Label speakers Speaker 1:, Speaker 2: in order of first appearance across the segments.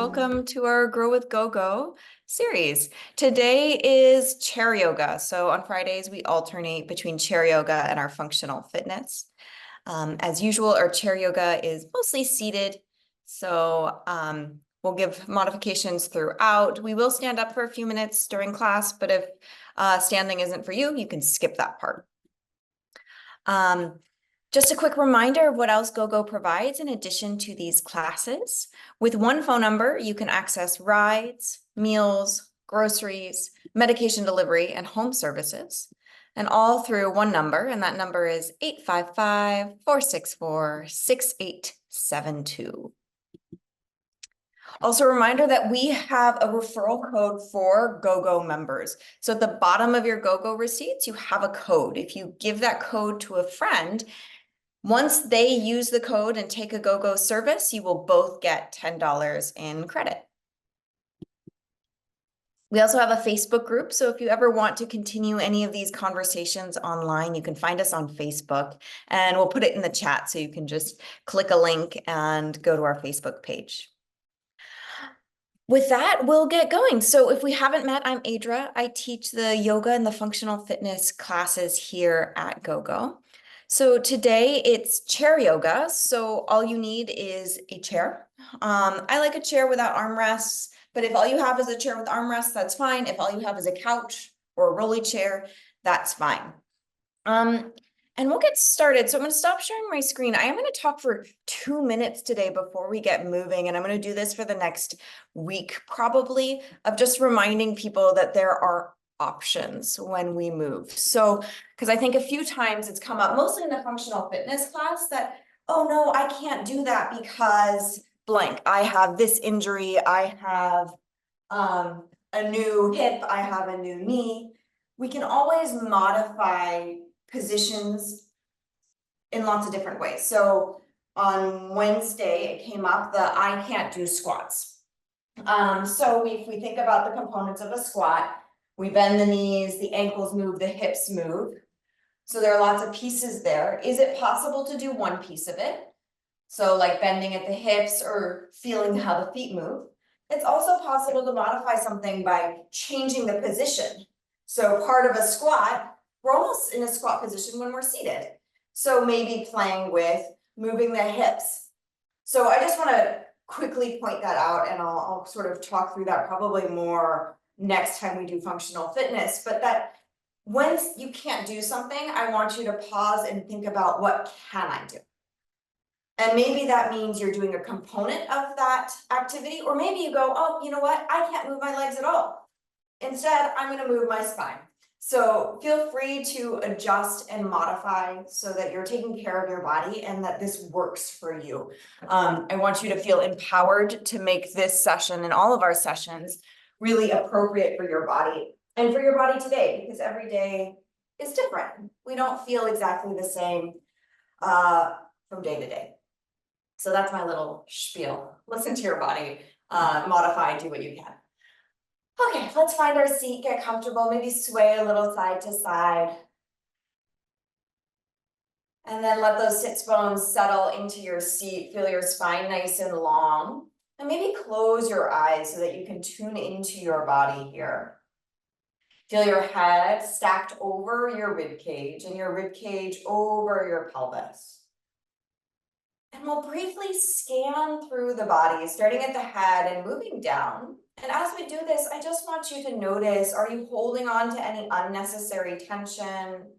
Speaker 1: welcome to our Grow with GoGo series. Today is chair yoga. So on Fridays, we alternate between chair yoga and our functional fitness. As usual, our chair yoga is mostly seated. So we'll give modifications throughout. We will stand up for a few minutes during class, but if standing isn't for you, you can skip that part. Just a quick reminder of what else GoGo provides in addition to these classes. With one phone number, you can access rides, meals, groceries, medication delivery, and home services, and all through one number, and that number is 855-464-6872. Also, a reminder that we have a referral code for GoGo members. So at the bottom of your GoGo receipts, you have a code. If you give that code to a friend, once they use the code and take a GoGo service, you will both get $10 in credit. We also have a Facebook group, so if you ever want to continue any of these conversations online, you can find us on Facebook, and we'll put it in the chat so you can just click a link and go to our Facebook page. With that, we'll get going. So if we haven't met, I'm Adra. I teach the yoga and the functional fitness classes here at GoGo. So today it's chair yoga. So all you need is a chair. I like a chair without armrests, but if all you have is a chair with armrests, that's fine. If all you have is a couch or a rolly chair, that's fine. And we'll get started. So I'm going to stop sharing my screen. I am going to talk for 2 minutes today before we get moving. And I'm going to do this for the next week, probably, of just reminding people that there are options when we move. So, because I think a few times it's come up, mostly in the functional fitness class, that, oh no, I can't do that because blank. I have this injury. I have a new hip. I have a new knee. We can always modify positions in lots of different ways. So on Wednesday, it came up that I can't do squats. So if we think about the components of a squat, we bend the knees, the ankles move, the hips move. So there are lots of pieces there. Is it possible to do one piece of it? So like bending at the hips or feeling how the feet move. It's also possible to modify something by changing the position. So part of a squat, we're almost in a squat position when we're seated. So maybe playing with moving the hips. So I just want to quickly point that out, and I'll sort of talk through that probably more next time we do functional fitness. But that when you can't do something, I want you to pause and think about, what can I do? And maybe that means you're doing a component of that activity, or maybe you go, oh, you know what? I can't move my legs at all. Instead, I'm going to move my spine. So feel free to adjust and modify so that you're taking care of your body and that this works for you. I want you to feel empowered to make this session and all of our sessions really appropriate for your body and for your body today, because every day is different. We don't feel exactly the same from day to day. So that's my little spiel. Listen to your body, modify, do what you can. Okay, let's find our seat, get comfortable, maybe sway a little side to side. And then let those sits bones settle into your seat. Feel your spine nice and long. And maybe close your eyes so that you can tune into your body here. Feel your head stacked over your rib cage and your rib cage over your pelvis. And we'll briefly scan through the body, starting at the head and moving down. And as we do this, I just want you to notice, are you holding on to any unnecessary tension?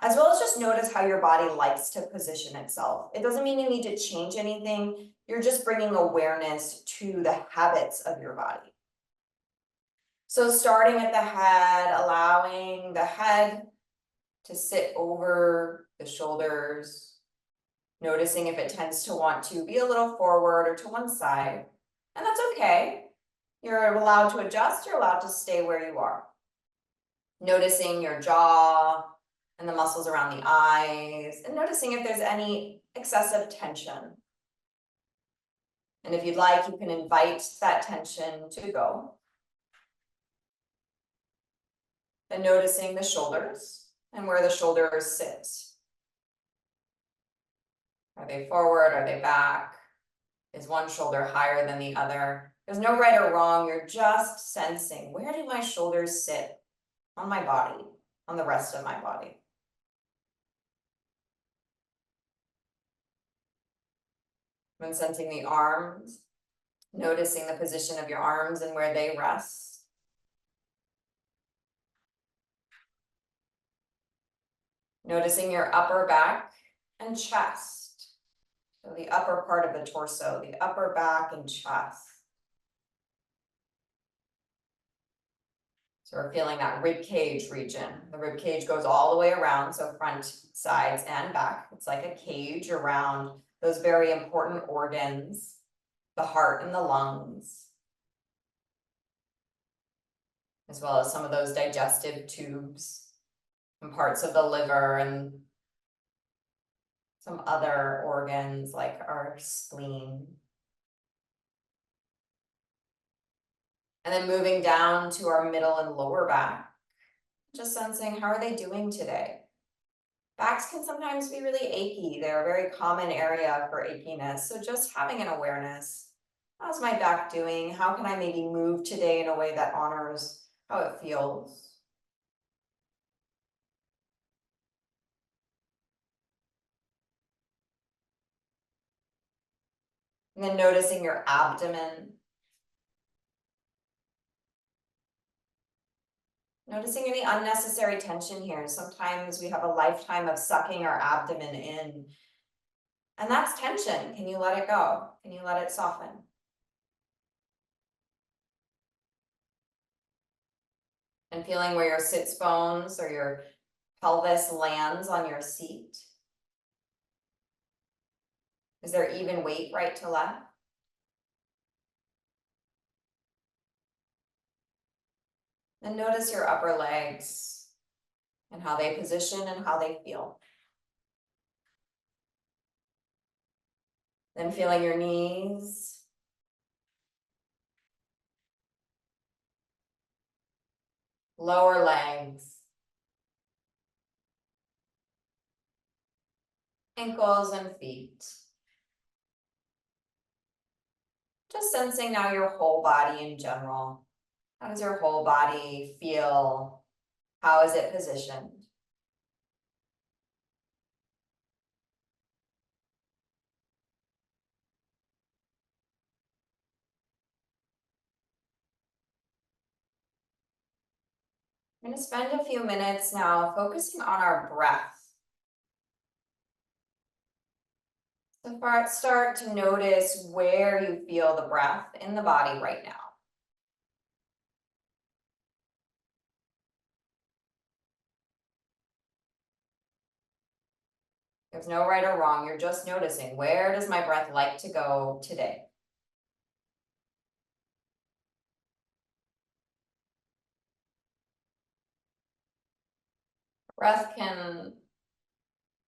Speaker 1: As well as just notice how your body likes to position itself. It doesn't mean you need to change anything. You're just bringing awareness to the habits of your body. So starting at the head, allowing the head to sit over the shoulders. Noticing if it tends to want to be a little forward or to one side, and that's okay. You're allowed to adjust, you're allowed to stay where you are. Noticing your jaw and the muscles around the eyes, and noticing if there's any excessive tension. And if you'd like, you can invite that tension to go. And noticing the shoulders and where the shoulders sit. Are they forward? Are they back? Is one shoulder higher than the other? There's no right or wrong, you're just sensing, where do my shoulders sit on my body, on the rest of my body? When sensing the arms, noticing the position of your arms and where they rest. Noticing your upper back and chest. So the upper part of the torso, the upper back and chest. So we're feeling that rib cage region. The rib cage goes all the way around, so front, sides, and back. It's like a cage around those very important organs, the heart and the lungs, as well as some of those digestive tubes and parts of the liver and some other organs like our spleen. And then moving down to our middle and lower back, just sensing how are they doing today? Backs can sometimes be really achy. They're a very common area for achiness. So just having an awareness, how's my back doing? How can I maybe move today in a way that honors how it feels? And then noticing your abdomen. Noticing any unnecessary tension here. Sometimes we have a lifetime of sucking our abdomen in. And that's tension. Can you let it go? Can you let it soften? And feeling where your sits bones or your pelvis lands on your seat. Is there even weight right to left? And notice your upper legs and how they position and how they feel. Then feeling your knees. Lower legs. Ankles and feet. Just sensing now your whole body in general. How does your whole body feel? How is it positioned? I'm going to spend a few minutes now focusing on our breath. So start to notice where you feel the breath in the body right now. There's no right or wrong. You're just noticing, where does my breath like to go today? Breath can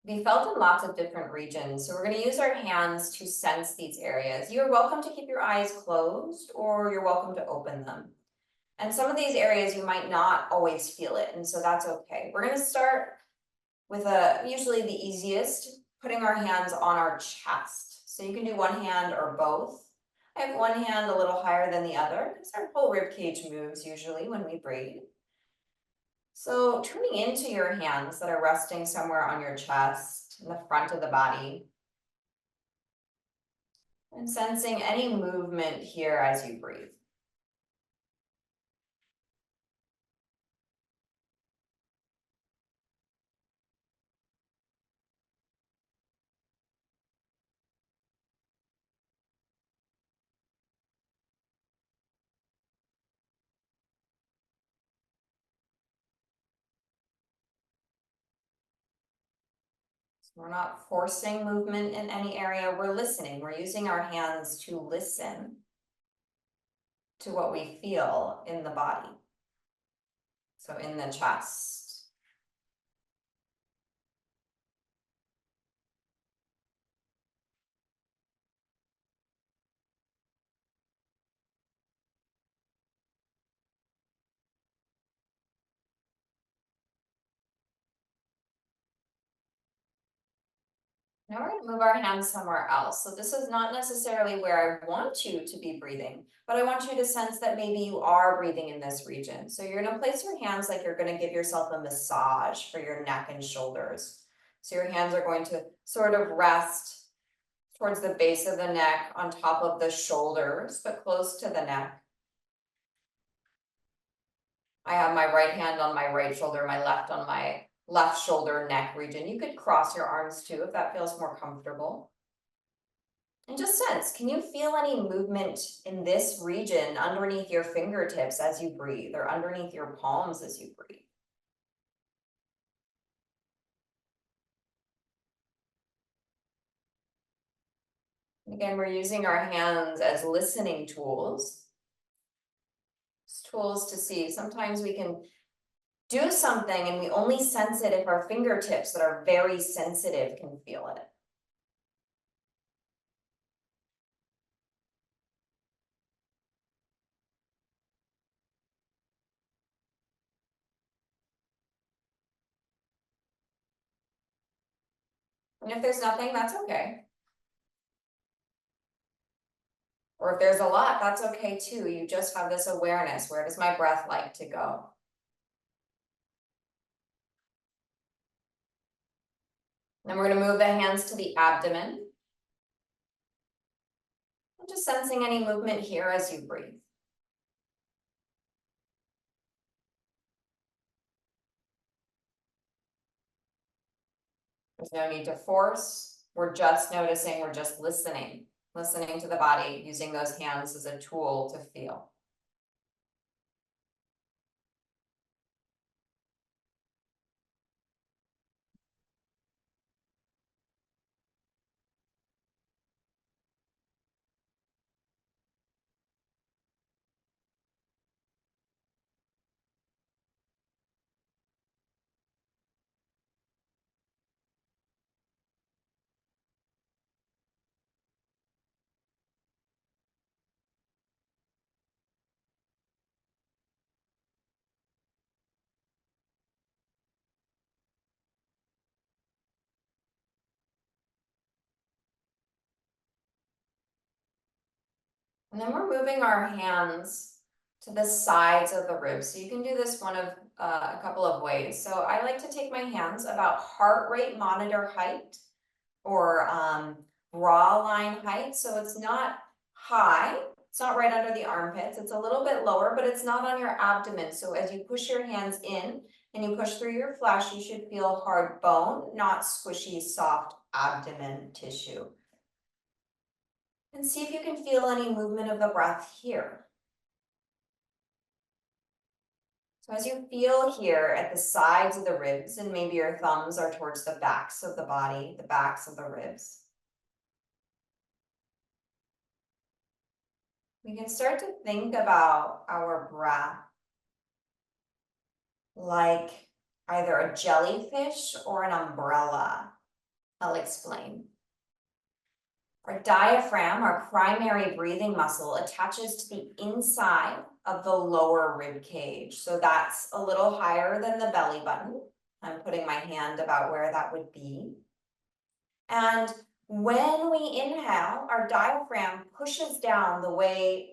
Speaker 1: be felt in lots of different regions. So we're going to use our hands to sense these areas. You're welcome to keep your eyes closed or you're welcome to open them. And some of these areas you might not always feel it. And so that's okay. We're going to start with usually the easiest, putting our hands on our chest. So you can do one hand or both. I have one hand a little higher than the other because our whole rib cage moves usually when we breathe. So tuning into your hands that are resting somewhere on your chest, in the front of the body, and sensing any movement here as you breathe. We're not forcing movement in any area, we're listening. We're using our hands to listen to what we feel in the body. So in the chest. Now we're gonna move our hands somewhere else. So this is not necessarily where I want you to be breathing, but I want you to sense that maybe you are breathing in this region. So you're gonna place your hands like you're gonna give yourself a massage for your neck and shoulders. So your hands are going to sort of rest towards the base of the neck, on top of the shoulders, but close to the neck. I have my right hand on my right shoulder, my left on my left shoulder neck region. You could cross your arms too if that feels more comfortable. And just sense, can you feel any movement in this region underneath your fingertips as you breathe, or underneath your palms as you breathe? Again, we're using our hands as listening tools. Tools to see. Sometimes we can do something and we only sense it if our fingertips that are very sensitive can feel it. And if there's nothing, that's okay. Or if there's a lot, that's okay too. You just have this awareness. Where does my breath like to go? Then we're going to move the hands to the abdomen. I'm just sensing any movement here as you breathe. There's no need to force. We're just noticing, we're just listening to the body, using those hands as a tool to feel. And then we're moving our hands to the sides of the ribs. So you can do this one of a couple of ways. So I like to take my hands about heart rate monitor height, or bra line height. So it's not high, it's not right under the armpits, it's a little bit lower, but it's not on your abdomen. So as you push your hands in and you push through your flesh, you should feel hard bone, not squishy, soft abdomen tissue. And see if you can feel any movement of the breath here. So as you feel here at the sides of the ribs, and maybe your thumbs are towards the backs of the body, the backs of the ribs, we can start to think about our breath like either a jellyfish or an umbrella. I'll explain. Our diaphragm, our primary breathing muscle, attaches to the inside of the lower rib cage. So that's a little higher than the belly button. I'm putting my hand about where that would be. And when we inhale, our diaphragm pushes down the way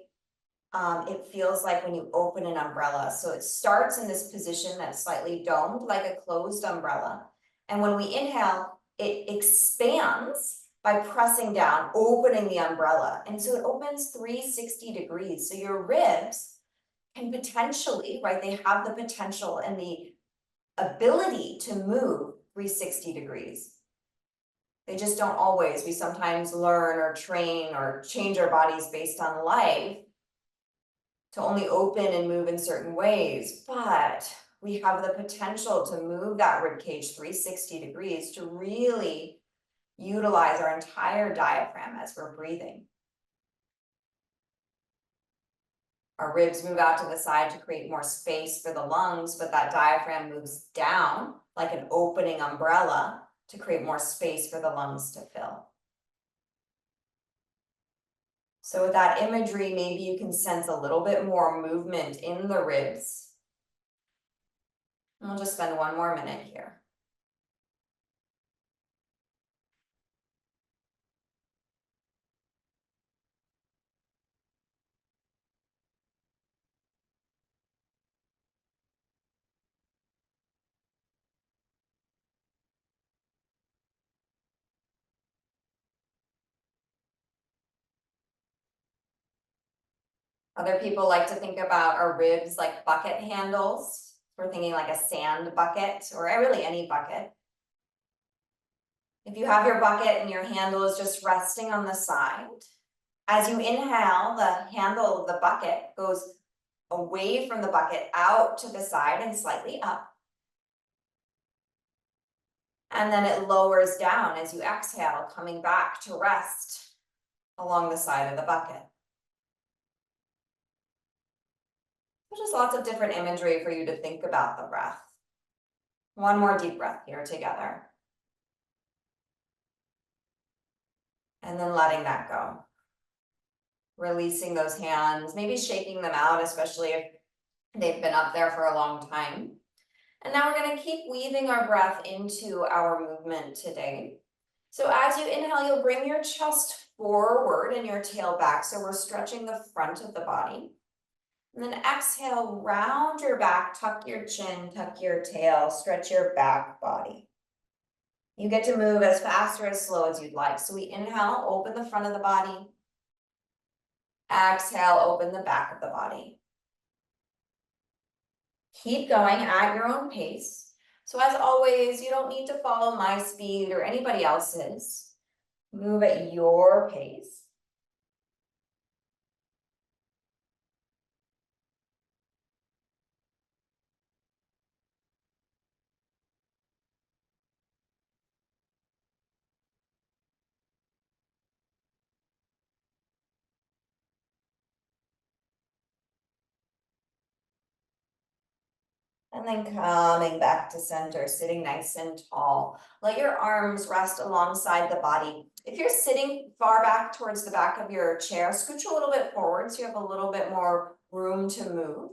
Speaker 1: it feels like when you open an umbrella. So it starts in this position that's slightly domed, like a closed umbrella. And when we inhale, it expands by pressing down, opening the umbrella. And so it opens 360 degrees. So your ribs can potentially, right, they have the potential and the ability to move 360 degrees. They just don't always. We sometimes learn or train or change our bodies based on life to only open and move in certain ways, but we have the potential to move that rib cage 360 degrees to really utilize our entire diaphragm as we're breathing. Our ribs move out to the side to create more space for the lungs, but that diaphragm moves down like an opening umbrella to create more space for the lungs to fill. So with that imagery, maybe you can sense a little bit more movement in the ribs. And we'll just spend one more minute here. Other people like to think about our ribs like bucket handles. We're thinking like a sand bucket or really any bucket. If you have your bucket and your handle is just resting on the side, as you inhale, the handle of the bucket goes away from the bucket out to the side and slightly up. And then it lowers down as you exhale, coming back to rest along the side of the bucket. There's just lots of different imagery for you to think about the breath. One more deep breath here together. And then letting that go. Releasing those hands, maybe shaking them out, especially if they've been up there for a long time. And now we're going to keep weaving our breath into our movement today. So as you inhale, you'll bring your chest forward and your tail back. So we're stretching the front of the body. And then exhale, round your back, tuck your chin, tuck your tail, stretch your back body. You get to move as fast or as slow as you'd like. So we inhale, open the front of the body. Exhale, open the back of the body. Keep going at your own pace. So as always, you don't need to follow my speed or anybody else's. Move at your pace. And then coming back to center, sitting nice and tall. Let your arms rest alongside the body. If you're sitting far back towards the back of your chair, scooch a little bit forward so you have a little bit more room to move.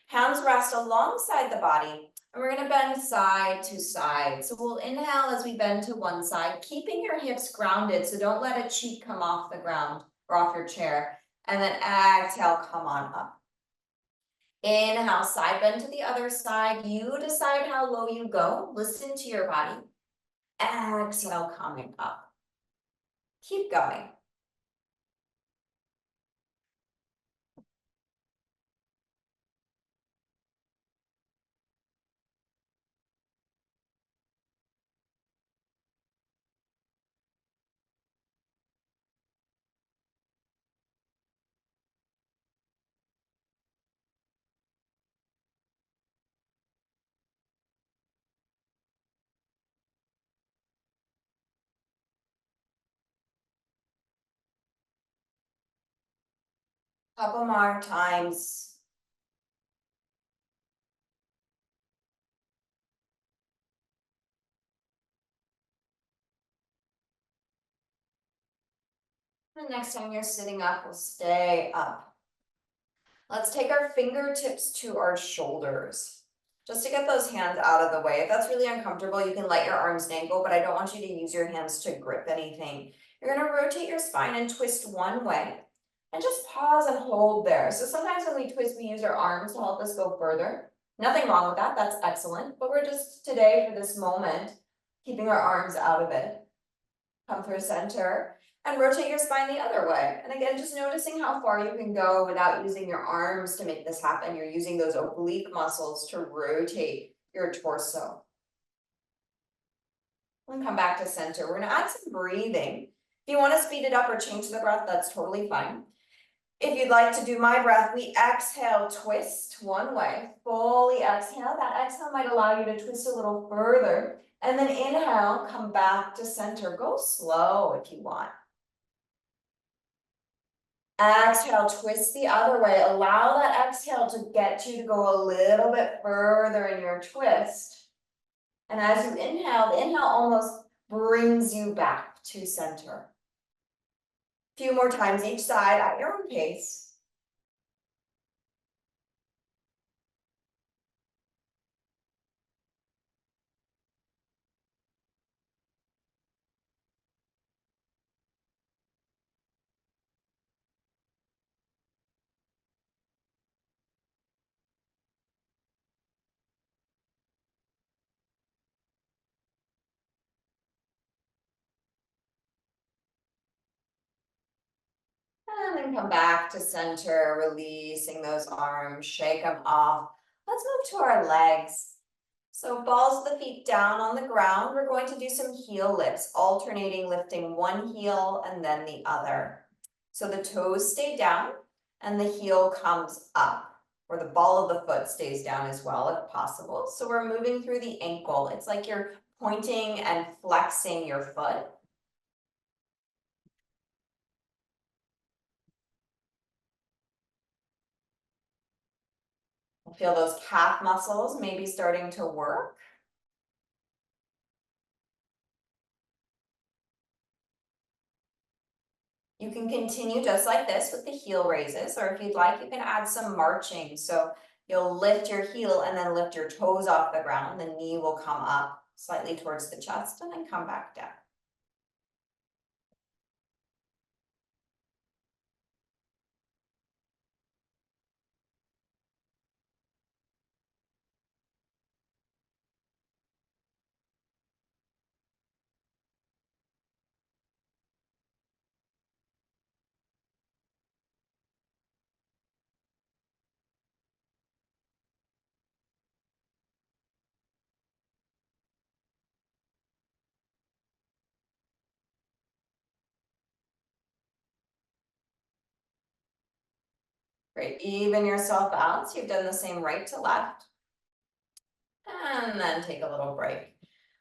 Speaker 1: Hands rest alongside the body, and we're going to bend side to side. So we'll inhale as we bend to one side, keeping your hips grounded, so don't let a cheek come off the ground or off your chair. And then exhale, come on up. Inhale, side bend to the other side. You decide how low you go. Listen to your body. Exhale, coming up. Keep going. Couple more times. The next time you're sitting up, we'll stay up. Let's take our fingertips to our shoulders. Just to get those hands out of the way. If that's really uncomfortable, you can let your arms dangle, but I don't want you to use your hands to grip anything. You're going to rotate your spine and twist one way. And just pause and hold there. So sometimes when we twist, we use our arms to help us go further. Nothing wrong with that, that's excellent. But we're just today, for this moment, keeping our arms out of it. Come through center and rotate your spine the other way. And again, just noticing how far you can go without using your arms to make this happen. You're using those oblique muscles to rotate your torso. And come back to center. We're gonna add some breathing. If you want to speed it up or change the breath, that's totally fine. If you'd like to do my breath, we exhale, twist one way, fully exhale. That exhale might allow you to twist a little further. And then inhale, come back to center. Go slow if you want. Exhale, twist the other way. Allow that exhale to get you to go a little bit further in your twist. And as you inhale, the inhale almost brings you back to center. A few more times each side at your own pace. And And then come back to center, releasing those arms, shake them off. Let's move to our legs. So balls of the feet down on the ground. We're going to do some heel lifts, alternating lifting one heel and then the other. So the toes stay down and the heel comes up, or the ball of the foot stays down as well if possible. So we're moving through the ankle. It's like you're pointing and flexing your foot. Feel those calf muscles maybe starting to work. You can continue just like this with the heel raises, or if you'd like, you can add some marching. So you'll lift your heel and then lift your toes off the ground. The knee will come up slightly towards the chest and then come back down. Great, even yourself out. So you've done the same right to left. And then take a little break.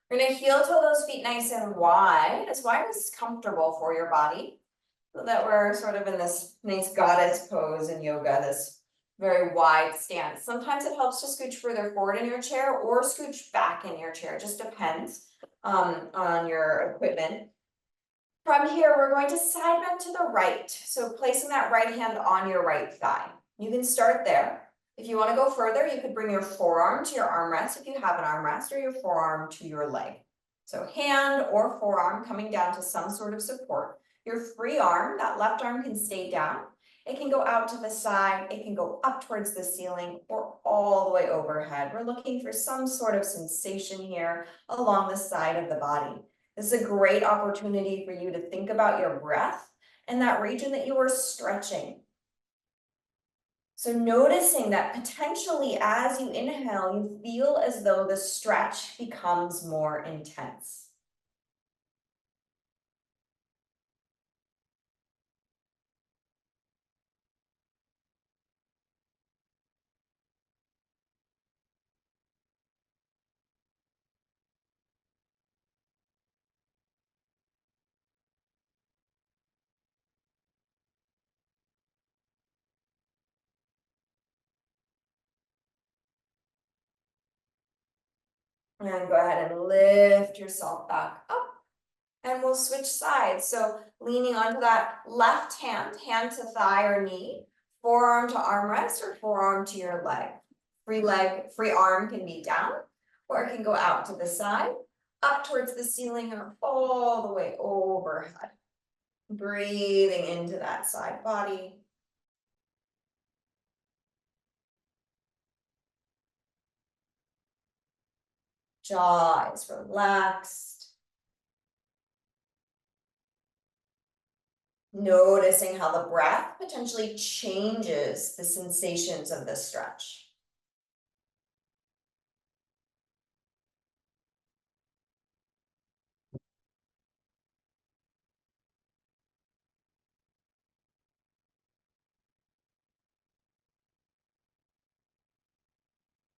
Speaker 1: We're gonna heel toe those feet nice and wide as comfortable for your body, so that we're sort of in this nice goddess pose in yoga, this very wide stance. Sometimes it helps to scooch further forward in your chair or scooch back in your chair, it just depends on your equipment. From here, we're going to side bend to the right. So placing that right hand on your right thigh. You can start there. If you want to go further, you could bring your forearm to your armrest if you have an armrest, or your forearm to your leg. So hand or forearm coming down to some sort of support. Your free arm, that left arm can stay down. It can go out to the side, it can go up towards the ceiling, or all the way overhead. We're looking for some sort of sensation here along the side of the body. This is a great opportunity for you to think about your breath and that region that you are stretching. So noticing that potentially as you inhale, you feel as though the stretch becomes more intense. And go ahead and lift yourself back up. And we'll switch sides. So leaning onto that left hand, hand to thigh or knee, forearm to armrest or forearm to your leg. Free arm can be down, or it can go out to the side, up towards the ceiling or all the way overhead. Breathing into that side body. Jaw is relaxed. Noticing how the breath potentially changes the sensations of the stretch.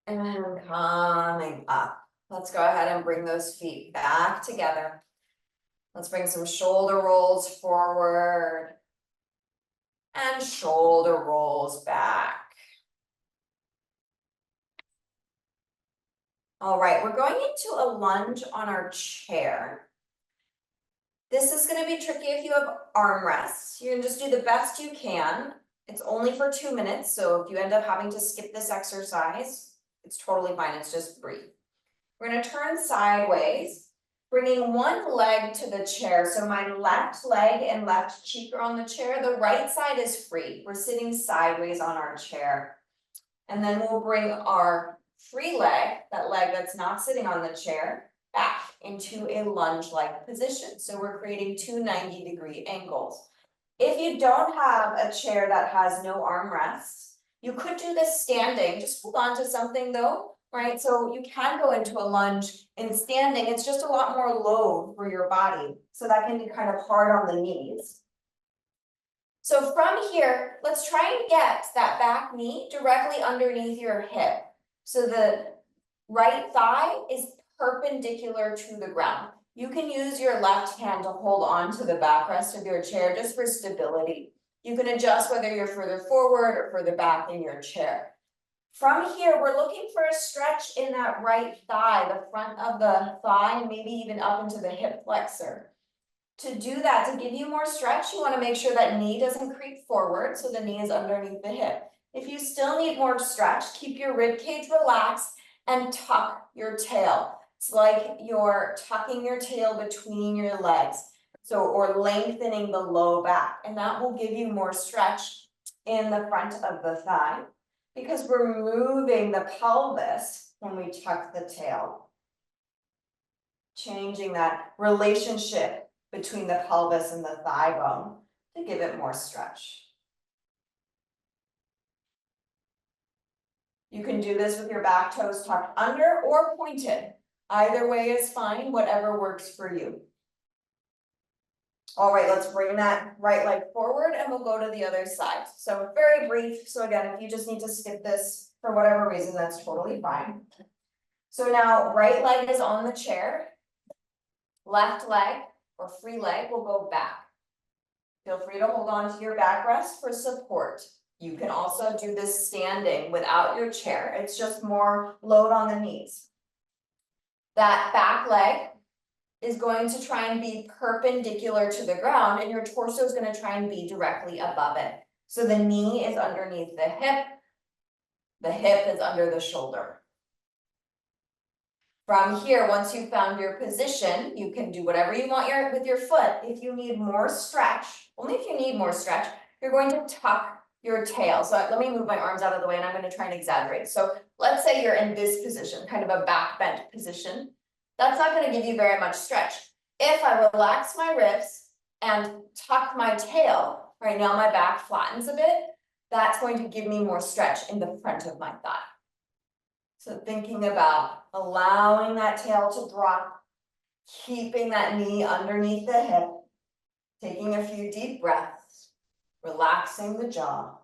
Speaker 1: And coming up. Let's go ahead and bring those feet back together. Let's bring some shoulder rolls forward and shoulder rolls back. All right, we're going into a lunge on our chair. This is going to be tricky if you have armrests. You can just do the best you can. It's only for 2 minutes, so if you end up having to skip this exercise, it's totally fine. It's just breathe. We're going to turn sideways, bringing one leg to the chair. So my left leg and left cheek are on the chair. The right side is free. We're sitting sideways on our chair. And then we'll bring our free leg, that leg that's not sitting on the chair, back into a lunge-like position. So we're creating two 90-degree angles. If you don't have a chair that has no armrests, you could do this standing. Just hold on to something though, right? So you can go into a lunge in standing. It's just a lot more load for your body. So that can be kind of hard on the knees. So from here, let's try and get that back knee directly underneath your hip. So the right thigh is perpendicular to the ground. You can use your left hand to hold on to the backrest of your chair just for stability. You can adjust whether you're further forward or further back in your chair. From here, we're looking for a stretch in that right thigh, the front of the thigh, and maybe even up into the hip flexor. To do that, to give you more stretch, you want to make sure that knee doesn't creep forward, so the knee is underneath the hip. If you still need more stretch, keep your rib cage relaxed and tuck your tail. It's like you're tucking your tail between your legs, or lengthening the low back, and that will give you more stretch in the front of the thigh because we're moving the pelvis when we tuck the tail, changing that relationship between the pelvis and the thigh bone to give it more stretch. You can do this with your back toes tucked under or pointed. Either way is fine, whatever works for you. All right, let's bring that right leg forward and we'll go to the other side. So very brief. So again, if you just need to skip this for whatever reason, that's totally fine. So now right leg is on the chair, left leg or free leg will go back. Feel free to hold on to your backrest for support. You can also do this standing without your chair. It's just more load on the knees. That back leg is going to try and be perpendicular to the ground and your torso is going to try and be directly above it. So the knee is underneath the hip is under the shoulder. From here, once you've found your position, you can do whatever you want with your foot. If you need more stretch, only if you need more stretch, you're going to tuck your tail. So let me move my arms out of the way and I'm going to try and exaggerate. So let's say you're in this position, kind of a back bent position. That's not going to give you very much stretch. If I relax my ribs and tuck my tail, right now my back flattens a bit, that's going to give me more stretch in the front of my thigh. So thinking about allowing that tail to drop, keeping that knee underneath the hip, taking a few deep breaths, relaxing the jaw.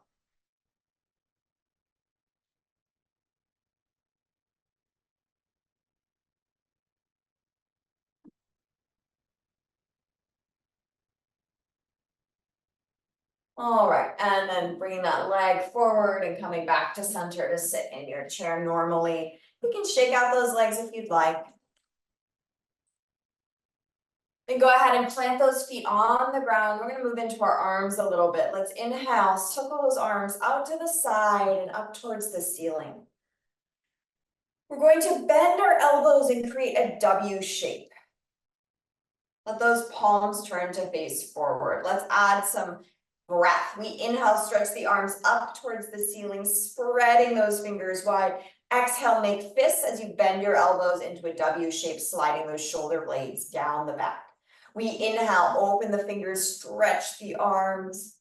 Speaker 1: All right, and then bringing that leg forward and coming back to center to sit in your chair normally. You can shake out those legs if you'd like. Then go ahead and plant those feet on the ground. We're going to move into our arms a little bit. Let's inhale, circle those arms out to the side and up towards the ceiling. We're going to bend our elbows and create a W shape. Let those palms turn to face forward. Let's add some breath. We inhale, stretch the arms up towards the ceiling, spreading those fingers wide. Exhale, make fists as you bend your elbows into a W shape, sliding those shoulder blades down the back. We inhale, open the fingers, stretch the arms,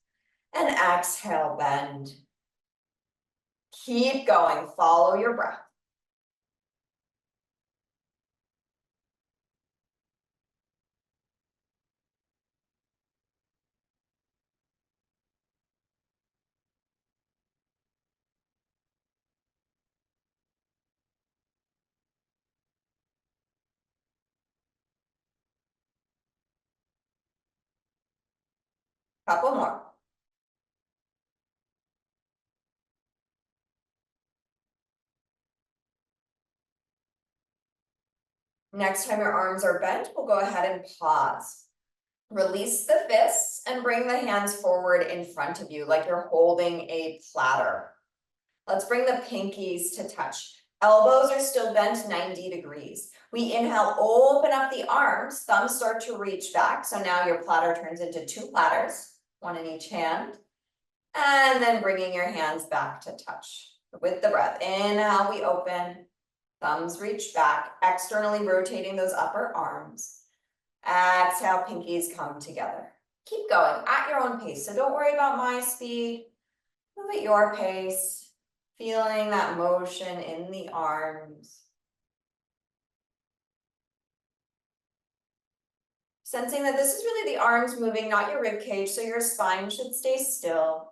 Speaker 1: and exhale, bend. Keep going, follow your breath. Couple more. Next time your arms are bent, we'll go ahead and pause. Release the fists and bring the hands forward in front of you like you're holding a platter. Let's bring the pinkies to touch. Elbows are still bent 90 degrees. We inhale, open up the arms, thumbs start to reach back. So now your platter turns into two platters, one in each hand. And then bringing your hands back to touch. With the breath, inhale, we open, thumbs reach back, externally rotating those upper arms. Exhale, pinkies come together. Keep going at your own pace. So don't worry about my speed. Move at your pace, feeling that motion in the arms. Sensing that this is really the arms moving, not your rib cage, so your spine should stay still.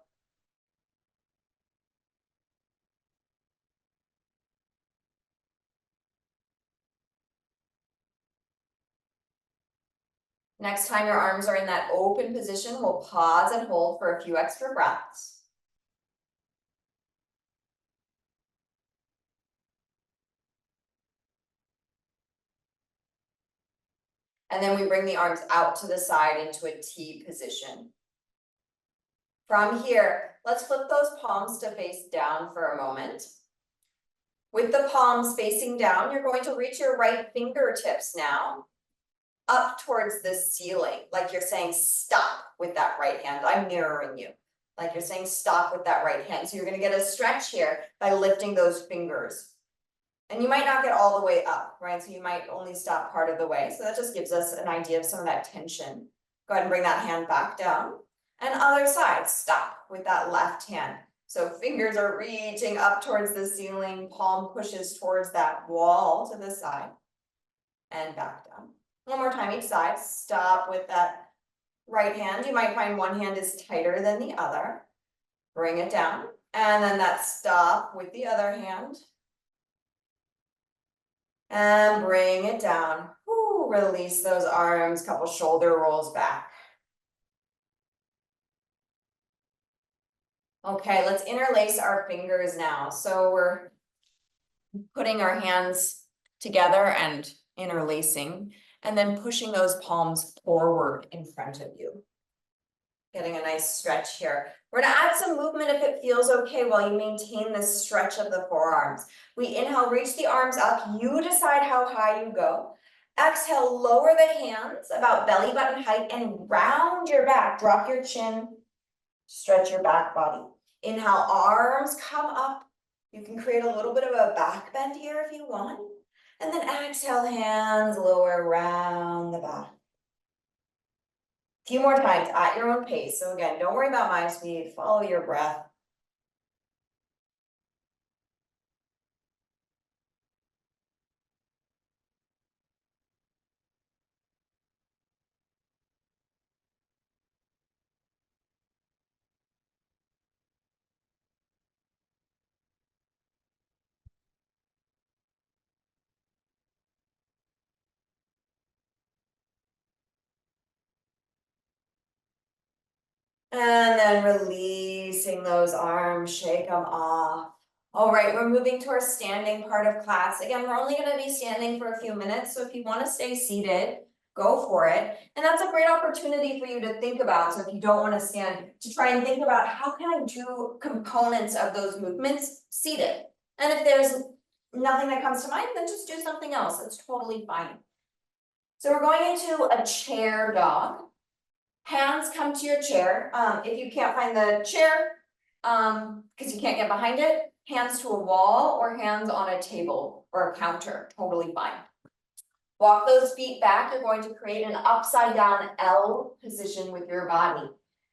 Speaker 1: Next time your arms are in that open position, we'll pause and hold for a few extra breaths. And then we bring the arms out to the side into a T position. From here, let's flip those palms to face down for a moment. With the palms facing down, you're going to reach your right fingertips now up towards the ceiling, like you're saying stop with that right hand. I'm mirroring you, like you're saying stop with that right hand. So you're going to get a stretch here by lifting those fingers. And you might not get all the way up, right? So you might only stop part of the way. So that just gives us an idea of some of that tension. Go ahead and bring that hand back down. And other side, stop with that left hand. So fingers are reaching up towards the ceiling, palm pushes towards that wall to the side and back down. One more time each side, stop with that right hand. You might find one hand is tighter than the other. Bring it down. And then that stop with the other hand. And bring it down. Woo, release those arms, couple shoulder rolls back. Okay, let's interlace our fingers now. So we're putting our hands together and interlacing, and then pushing those palms forward in front of you. Getting a nice stretch here. We're gonna add some movement if it feels okay while you maintain this stretch of the forearms. We inhale, reach the arms up. You decide how high you go. Exhale, lower the hands about belly button height and round your back. Drop your chin, stretch your back body. Inhale, arms come up. You can create a little bit of a back bend here if you want. And then exhale, hands lower, round the back. A few more times at your own pace. So again, don't worry about my speed, follow your breath. And then releasing those arms, shake them off. All right, we're moving to our standing part of class. Again, we're only going to be standing for a few minutes. So if you want to stay seated, go for it. And that's a great opportunity for you to think about. So if you don't want to stand, to try and think about how can I do components of those movements seated. And if there's nothing that comes to mind, then just do something else. That's totally fine. So we're going into a chair dog. Hands come to your chair. If you can't find the chair, because you can't get behind it, hands to a wall or hands on a table or a counter, totally fine. Walk those feet back. You're going to create an upside down L position with your body.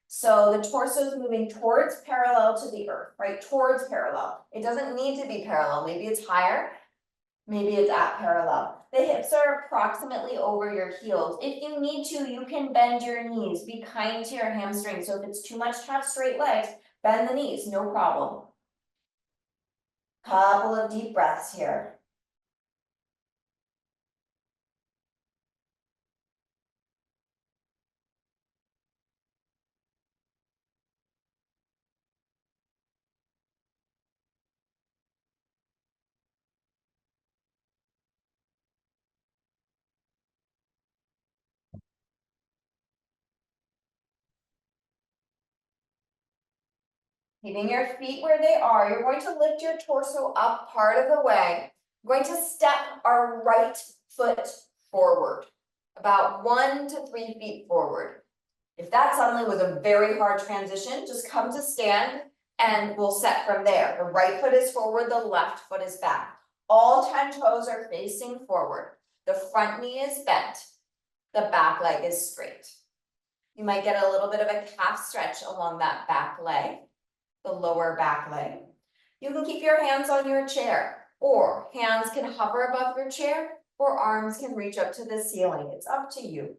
Speaker 1: So the torso is moving towards parallel to the earth, right? Towards parallel. It doesn't need to be parallel. Maybe it's higher. Maybe it's at parallel. The hips are approximately over your heels. If you need to, you can bend your knees. Be kind to your hamstrings. So if it's too much to have straight legs, bend the knees, no problem. Couple of deep breaths here. Keeping your feet where they are, you're going to lift your torso up part of the way. We're going to step our right foot forward, about 1 to 3 feet forward. If that suddenly was a very hard transition, just come to stand and we'll set from there. The right foot is forward, the left foot is back. All 10 toes are facing forward. The front knee is bent. The back leg is straight. You might get a little bit of a calf stretch along that back leg, the lower back leg. You can keep your hands on your chair, or hands can hover above your chair, or arms can reach up to the ceiling. It's up to you.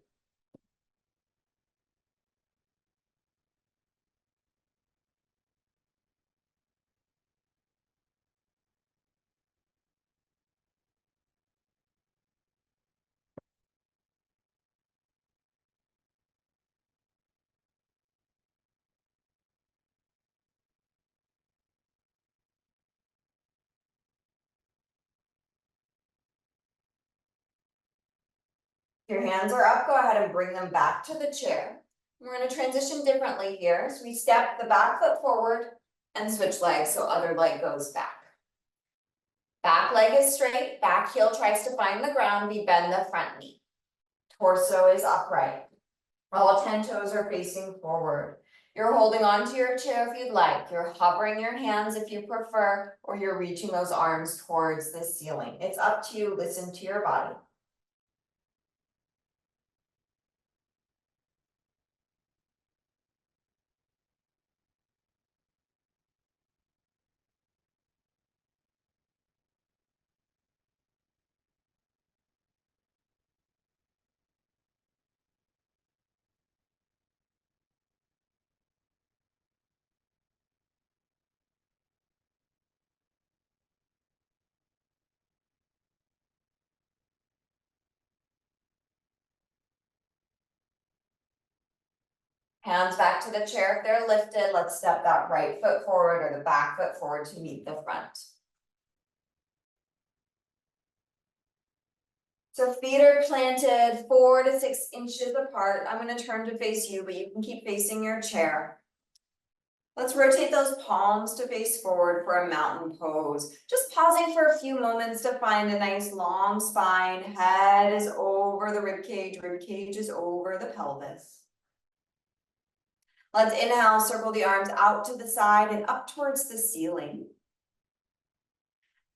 Speaker 1: Your hands are up, go ahead and bring them back to the chair. We're going to transition differently here. So we step the back foot forward and switch legs, so other leg goes back. Back leg is straight, back heel tries to find the ground, we bend the front knee. Torso is upright. All 10 toes are facing forward. You're holding onto your chair if you'd like. You're hovering your hands if you prefer, or you're reaching those arms towards the ceiling. It's up to you. Listen to your body. Hands back to the chair if they're lifted. Let's step that right foot forward or the back foot forward to meet the front. So feet are planted 4 to 6 inches apart. I'm going to turn to face you, but you can keep facing your chair. Let's rotate those palms to face forward for a mountain pose. Just pausing for a few moments to find a nice long spine. Head is over the rib cage is over the pelvis. Let's inhale, circle the arms out to the side and up towards the ceiling.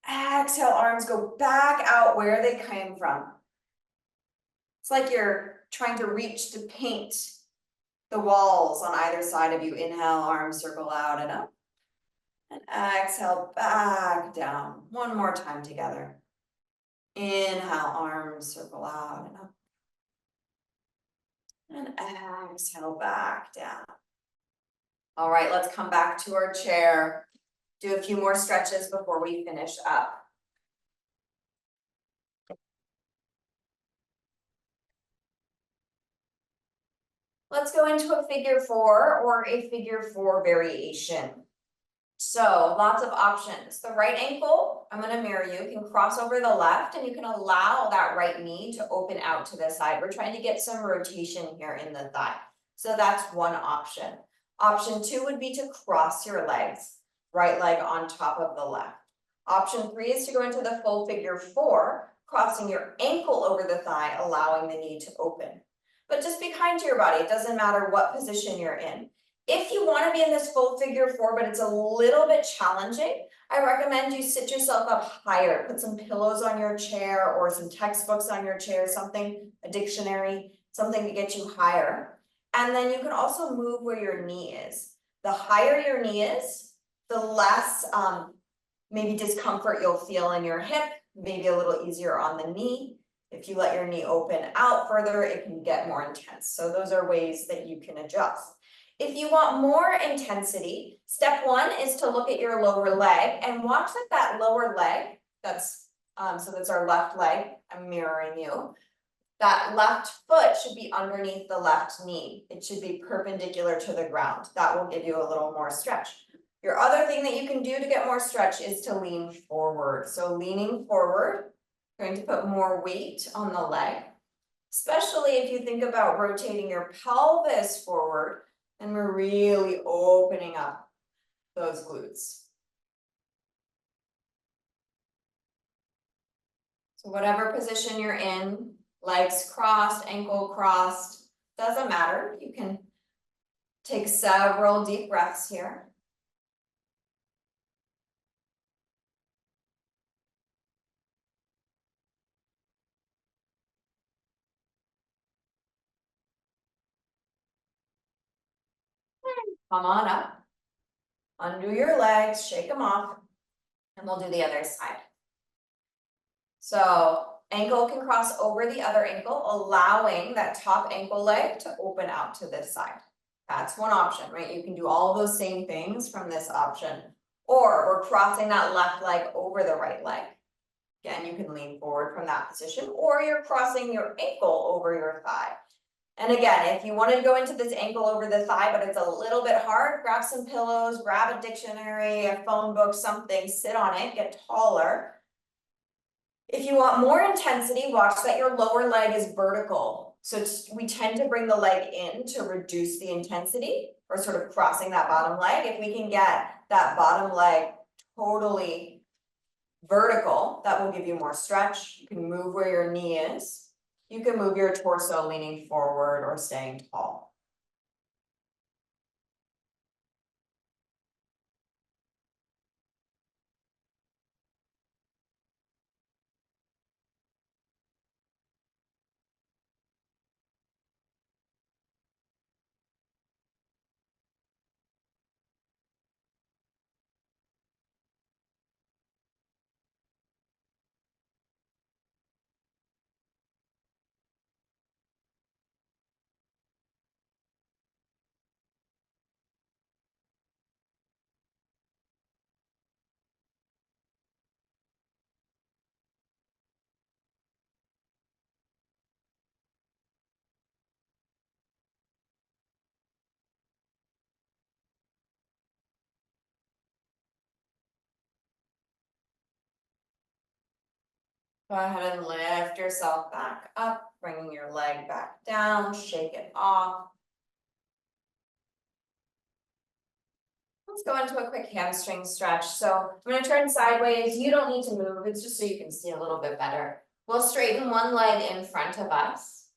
Speaker 1: Exhale, arms go back out where they came from. It's like you're trying to reach to paint the walls on either side of you. Inhale, arms circle out and up. And exhale, back down. One more time together. Inhale, arms circle out and up. And exhale, back down. All right, let's come back to our chair. Do a few more stretches before we finish up. Let's go into a figure 4 or a figure 4 variation. So lots of options. The right ankle, I'm going to mirror you, can cross over the left and you can allow that right knee to open out to the side. We're trying to get some rotation here in the thigh. So that's one option. Option 2 would be to cross your legs, right leg on top of the left. Option 3 is to go into the full figure 4, crossing your ankle over the thigh, allowing the knee to open. But just be kind to your body. It doesn't matter what position you're in. If you want to be in this full figure 4, but it's a little bit challenging, I recommend you sit yourself up higher. Put some pillows on your chair or some textbooks on your chair, something, a dictionary, something to get you higher. And then you can also move where your knee is. The higher your knee is, the less maybe discomfort you'll feel in your hip, maybe a little easier on the knee. If you let your knee open out further, it can get more intense. So those are ways that you can adjust. If you want more intensity, step 1 is to look at your lower leg and watch that lower leg, that's our left leg, I'm mirroring you. That left foot should be underneath the left knee. It should be perpendicular to the ground. That will give you a little more stretch. Your other thing that you can do to get more stretch is to lean forward. So leaning forward, going to put more weight on the leg, especially if you think about rotating your pelvis forward and we're really opening up those glutes. So whatever position you're in, legs crossed, ankle crossed, doesn't matter. You can take several deep breaths here. Come on up. Undo your legs, shake them off, and we'll do the other side. So ankle can cross over the other ankle, allowing that top ankle leg to open out to this side. That's one option, right? You can do all those same things from this option. Or we're crossing that left leg over the right leg. Again, you can lean forward from that position, or you're crossing your ankle over your thigh. And again, if you want to go into this ankle over the thigh, but it's a little bit hard, grab some pillows, grab a dictionary, a phone book, something, sit on it, get taller. If you want more intensity, watch that your lower leg is vertical. So we tend to bring the leg in to reduce the intensity, or sort of crossing that bottom leg. If we can get that bottom leg totally vertical, that will give you more stretch. You can move where your knee is. You can move your torso leaning forward or staying tall. Go ahead and lift yourself back up, bringing your leg back down, shake it off. Let's go into a quick hamstring stretch. So I'm going to turn sideways. You don't need to move. It's just so you can see a little bit better. We'll straighten one leg in front of us.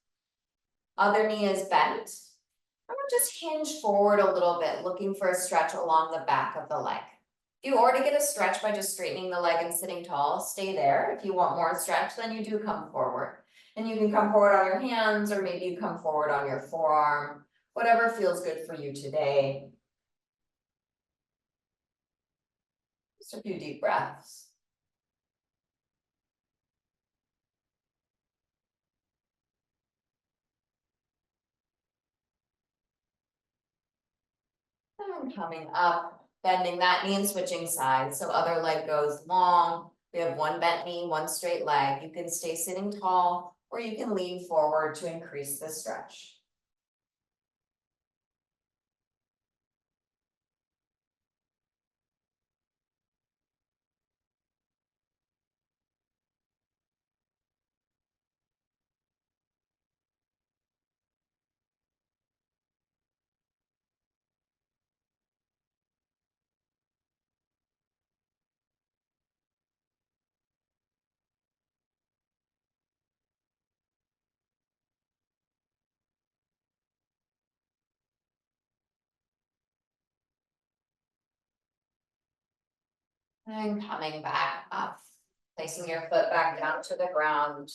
Speaker 1: Other knee is bent. I'm going to just hinge forward a little bit, looking for a stretch along the back of the leg. If you already get a stretch by just straightening the leg and sitting tall, stay there. If you want more stretch, then you do come forward. And you can come forward on your hands, or maybe you come forward on your forearm, whatever feels good for you today. Just a few deep breaths. And coming up, bending that knee and switching sides. So other leg goes long. We have one bent knee, one straight leg. You can stay sitting tall, or you can lean forward to increase the stretch. And coming back up, placing your foot back down to the ground.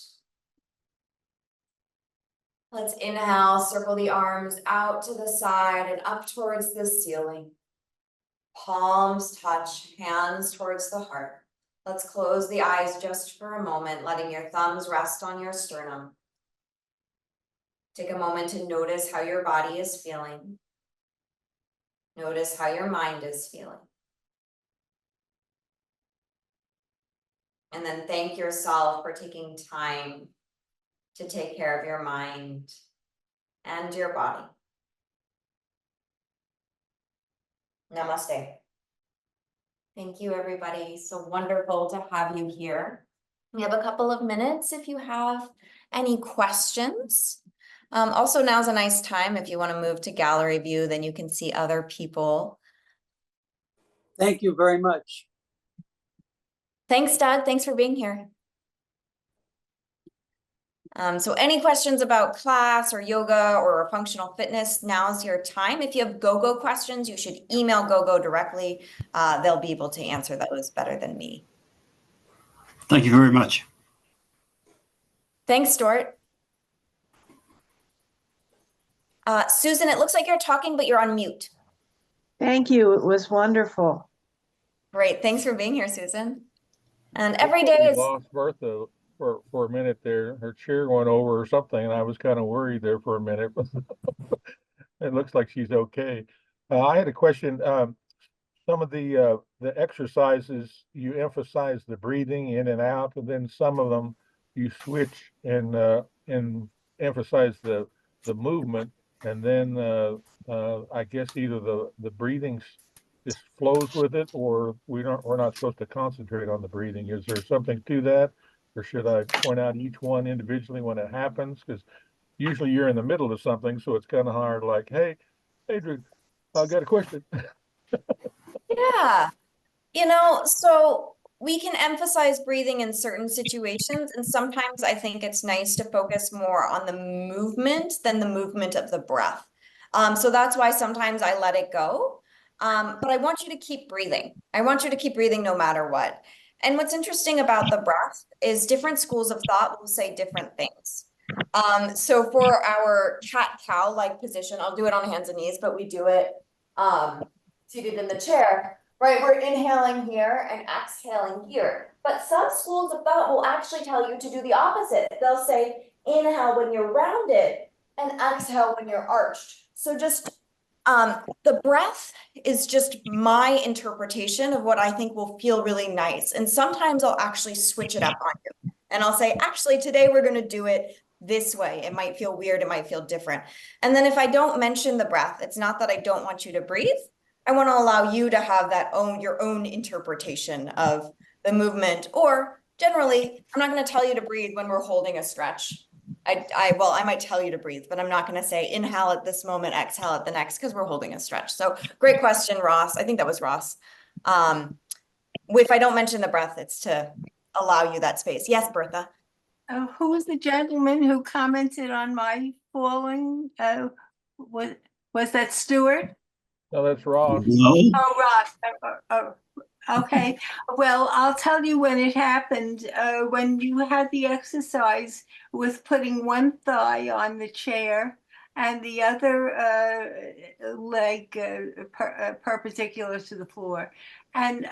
Speaker 1: Let's inhale, circle the arms out to the side and up towards the ceiling. Palms touch, hands towards the heart. Let's close the eyes just for a moment, letting your thumbs rest on your sternum. Take a moment to notice how your body is feeling. Notice how your mind is feeling. And then thank yourself for taking time to take care of your mind and your body. Namaste. Thank you, everybody. So wonderful to have you here. We have a couple of minutes if you have any questions. Also, now's a nice time if you want to move to gallery view, then you can see other people.
Speaker 2: Thank you very much.
Speaker 1: Thanks, Dad. Thanks for being here. So any questions about class or yoga or functional fitness, now's your time. If you have GoGo questions, you should email GoGo directly. They'll be able to answer those better than me.
Speaker 3: Thank you very much.
Speaker 1: Thanks, Stuart. Susan, it looks like you're talking, but you're on mute.
Speaker 4: Thank you. It was wonderful.
Speaker 1: Great. Thanks for being here, Susan. And
Speaker 5: Looks
Speaker 1: every
Speaker 5: like
Speaker 1: day
Speaker 5: we
Speaker 1: is,
Speaker 5: lost Bertha for a minute there. Her chair went over or something, and I was kind of worried there for a minute. It looks like she's okay. I had a question. Some of the exercises, you emphasize the breathing in and out, and then some of them you switch and emphasize the movement, and then I guess either the breathing just flows with it, or we're not supposed to concentrate on the breathing. Is there something to that, or should I point out each one individually when it happens? Because usually you're in the middle of something, so it's kind of hard. Like, hey, Adrian, I got a question.
Speaker 1: yeah. So we can emphasize breathing in certain situations, and sometimes I think it's nice to focus more on the movement than the movement of the breath. So that's why sometimes I let it go. But I want you to keep breathing. I want you to keep breathing no matter what. And what's interesting about the breath is different schools of thought will say different things. So for our cat-cow like position, I'll do it on hands and knees, but we do it seated in the chair. Right, we're inhaling here and exhaling here. But some schools of thought will actually tell you to do the opposite. They'll say, inhale when you're rounded and exhale when you're arched. So just the breath is just my interpretation of what I think will feel really nice. And sometimes I'll actually switch it up on you. And I'll say, actually, today we're going to do it this way. It might feel weird. It might feel different. And then if I don't mention the breath, it's not that I don't want you to breathe. I want to allow you to have your own interpretation of the movement, or generally, I'm not going to tell you to breathe when we're holding a stretch. I might tell you to breathe, but I'm not going to say inhale at this moment, exhale at the next, because we're holding a stretch. So great question, Ross. I think that was Ross. If I don't mention the breath, it's to allow you that space. Yes, Bertha.
Speaker 4: Who was the gentleman who commented on my falling? Was that Stuart?
Speaker 5: No, that's Ross.
Speaker 3: No,
Speaker 4: Oh, Ross. Okay. Well, I'll tell you when it happened. When you had the exercise with putting one thigh on the chair and the other leg perpendicular to the floor. And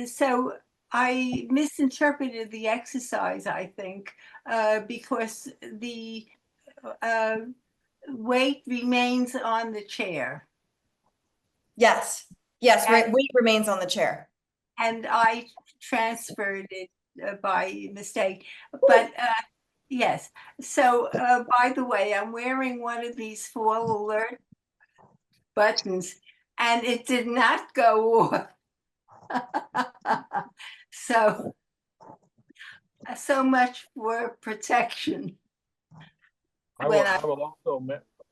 Speaker 4: so I misinterpreted the exercise, I think, because the weight remains on the chair.
Speaker 1: Yes. Yes, weight remains on the chair.
Speaker 4: And I transferred it by mistake. But yes. So by the way, I'm wearing one of these fall alert buttons, and it did not go off. So much for protection.
Speaker 5: I will also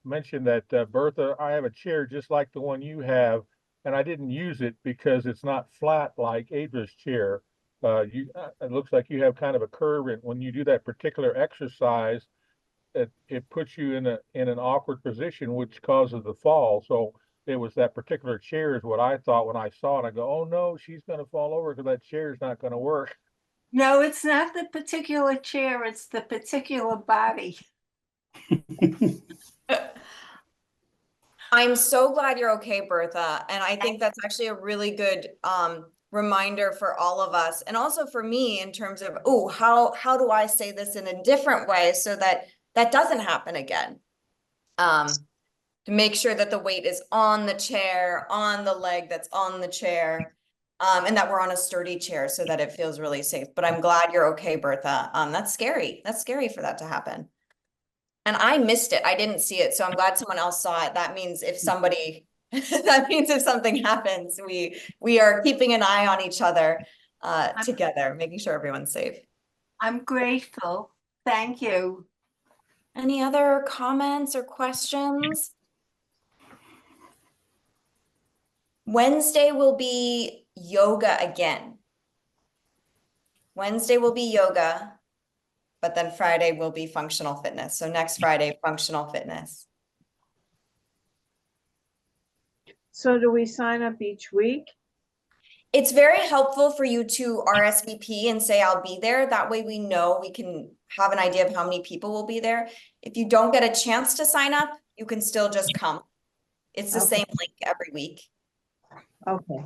Speaker 5: mention that Bertha, I have a chair just like the one you have, and I didn't use it because it's not flat like Adra's chair. It looks like you have kind of a curve, and when you do that particular exercise, it puts you in an awkward position, which causes the fall. So it was that particular chair is what I thought when I saw it. I go, oh no, she's going to fall over because that chair is not going to work.
Speaker 4: No, it's not the particular chair, it's the particular body.
Speaker 1: I'm so glad you're okay, Bertha. And I think that's actually a really good reminder for all of us. And also for me in terms of, oh, how do I say this in a different way so that that doesn't happen again? To make sure that the weight is on the chair, on the leg that's on the chair, and that we're on a sturdy chair so that it feels really safe. But I'm glad you're okay, Bertha. That's scary. That's scary for that to happen. And I missed it. I didn't see it. So I'm glad someone else saw it. That means if somebody, that means if something happens, we are keeping an eye on each other together, making sure everyone's safe.
Speaker 4: I'm grateful. Thank you.
Speaker 1: Any other comments or questions? Wednesday will be yoga again. Wednesday will be yoga, but then Friday will be functional fitness. So next Friday, functional fitness.
Speaker 4: So do we sign up each week?
Speaker 1: It's very helpful for you to RSVP and say, I'll be there. That way we know, we can have an idea of how many people will be there. If you don't get a chance to sign up, you can still just come. It's the
Speaker 6: Okay.
Speaker 1: same link every week.
Speaker 6: Okay.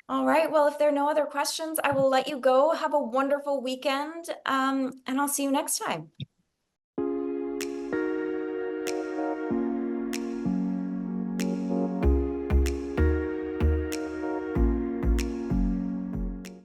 Speaker 1: All right. Well, if there are no other questions, I will let you go. Have a wonderful weekend. And I'll see you next time.